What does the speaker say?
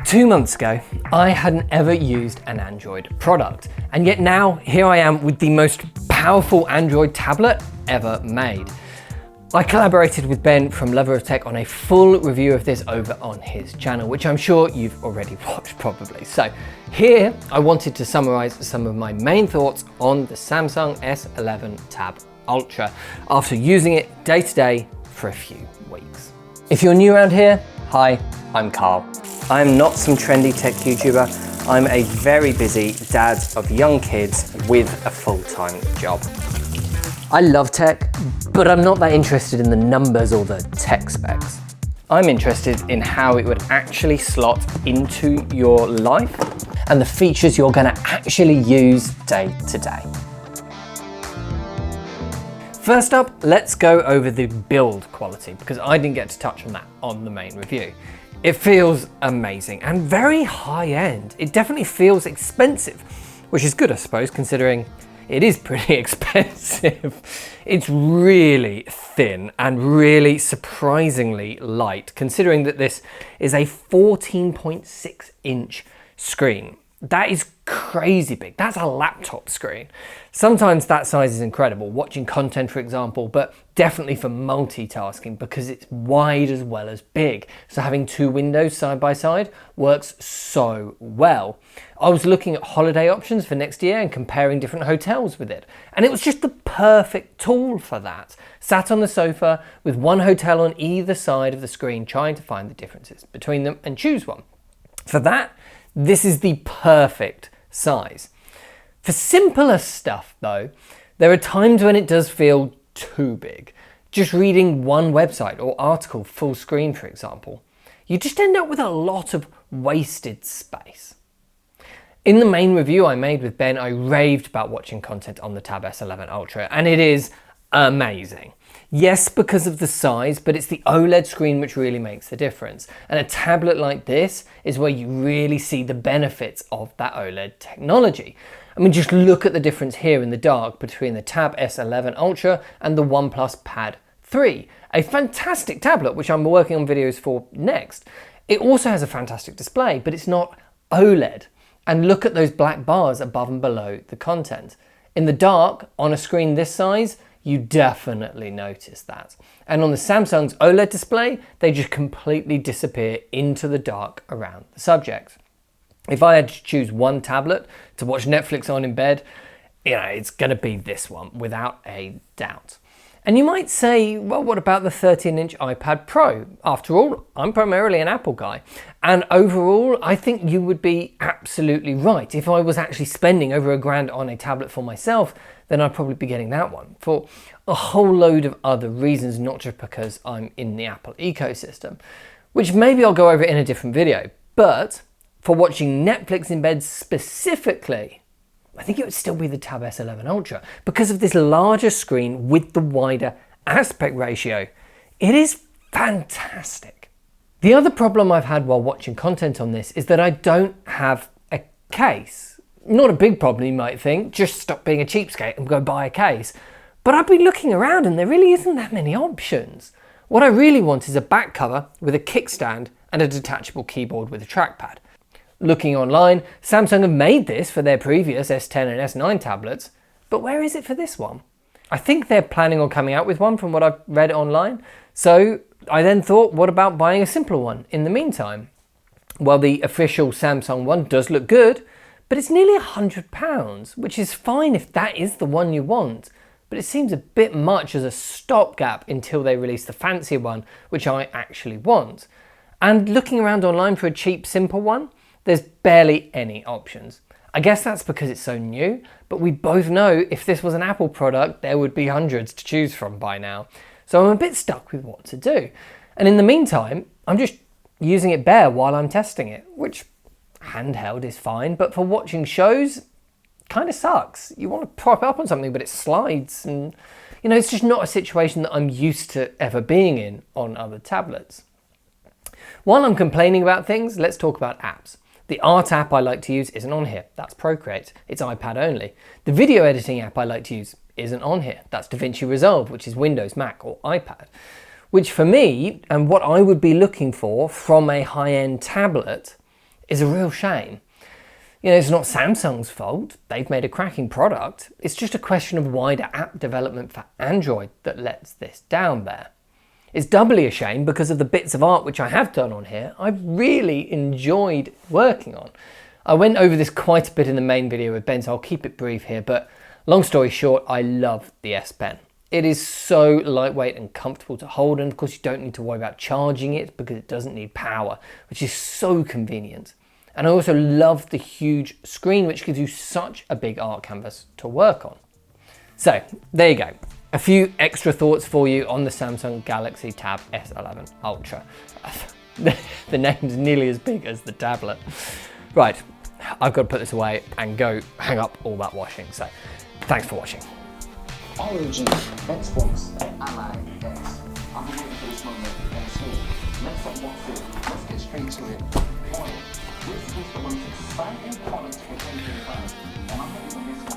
2 months ago, I hadn't ever used an Android product, and yet now here I am with the most powerful Android tablet ever made. I collaborated with Ben from Lover of Tech on a full review of this over on his channel, which I'm sure you've already watched probably. So here I wanted to summarize some of my main thoughts on the Samsung S11 Tab Ultra after using it day to day for a few weeks. If you're new around here, hi, I'm Carl. I'm not some trendy tech YouTuber. I'm a very busy dad of young kids with a full-time job. I love tech, but I'm not that interested in the numbers or the tech specs. I'm interested in how it would actually slot into your life and the features you're going to actually use day to day. First up, let's go over the build quality, because I didn't get to touch on that on the main review. It feels amazing and very high end. It definitely feels expensive, which is good, I suppose, considering it is pretty expensive. It's really thin and really surprisingly light, considering that this is a 14.6 inch screen. That is crazy big. That's a laptop screen. Sometimes that size is incredible, watching content, for example, but definitely for multitasking because it's wide as well as big. So having two windows side by side works so well. I was looking at holiday options for next year and comparing different hotels with it. And it was just the perfect tool for that. Sat on the sofa with one hotel on either side of the screen, trying to find the differences between them and choose one. For that, this is the perfect size. For simpler stuff though, there are times when it does feel too big. Just reading one website or article full screen, for example, you just end up with a lot of wasted space. In the main review I made with Ben, I raved about watching content on the Tab S11 Ultra, and it is amazing. Yes, because of the size, but it's the OLED screen which really makes the difference. And a tablet like this is where you really see the benefits of that OLED technology. I mean, just look at the difference here in the dark between the Tab S11 Ultra and the OnePlus Pad 3, a fantastic tablet which I'm working on videos for next. It also has a fantastic display, but it's not OLED. And look at those black bars above and below the content. In the dark, on a screen this size, you definitely notice that. And on the Samsung's OLED display, they just completely disappear into the dark around the subject. If I had to choose one tablet to watch Netflix on in bed, it's gonna be this one without a doubt. And you might say, well, what about the 13-inch iPad Pro? After all, I'm primarily an Apple guy. And overall, I think you would be absolutely right. If I was actually spending over $1,000 on a tablet for myself, then I'd probably be getting that one for a whole load of other reasons, not just because I'm in the Apple ecosystem, which maybe I'll go over in a different video. But for watching Netflix in bed specifically, I think it would still be the Tab S11 Ultra because of this larger screen with the wider aspect ratio. It is fantastic. The other problem I've had while watching content on this is that I don't have a case. Not a big problem, you might think, just stop being a cheapskate and go buy a case. But I've been looking around and there really isn't that many options. What I really want is a back cover with a kickstand and a detachable keyboard with a trackpad. Looking online, Samsung have made this for their previous S10 and S9 tablets, but where is it for this one? I think they're planning on coming out with one from what I've read online. So I then thought, what about buying a simpler one in the meantime? Well, the official Samsung one does look good, but it's nearly £100, which is fine if that is the one you want. But it seems a bit much as a stopgap until they release the fancier one, which I actually want. And looking around online for a cheap, simple one, there's barely any options. I guess that's because it's so new, but we both know if this was an Apple product, there would be hundreds to choose from by now. So I'm a bit stuck with what to do. And in the meantime, I'm just using it bare while I'm testing it, which handheld is fine, but for watching shows, kind of sucks. You want to prop up on something, but it slides, and it's just not a situation that I'm used to ever being in on other tablets. While I'm complaining about things, let's talk about apps. The art app I like to use isn't on here. That's Procreate. It's iPad only. The video editing app I like to use isn't on here. That's DaVinci Resolve, which is Windows, Mac, or iPad. Which for me, and what I would be looking for from a high-end tablet, is a real shame. You know, it's not Samsung's fault. They've made a cracking product. It's just a question of wider app development for Android that lets this down there. It's doubly a shame because of the bits of art which I have done on here, I've really enjoyed working on. I went over this quite a bit in the main video with Ben, so I'll keep it brief here, but long story short, I love the S Pen. It is so lightweight and comfortable to hold, and of course you don't need to worry about charging it because it doesn't need power, which is so convenient. And I also love the huge screen, which gives you such a big art canvas to work on. So there you go. A few extra thoughts for you on the Samsung Galaxy Tab S11 Ultra. The name's nearly as big as the tablet. Right, I've got to put this away and go hang up all that washing. So thanks for watching. Origin, Xbox, Ally, X. I've been waiting for this moment, and it's here. Let's unbox it. Let's get straight to it. This is the most exciting product for 2025, and I'm not even missing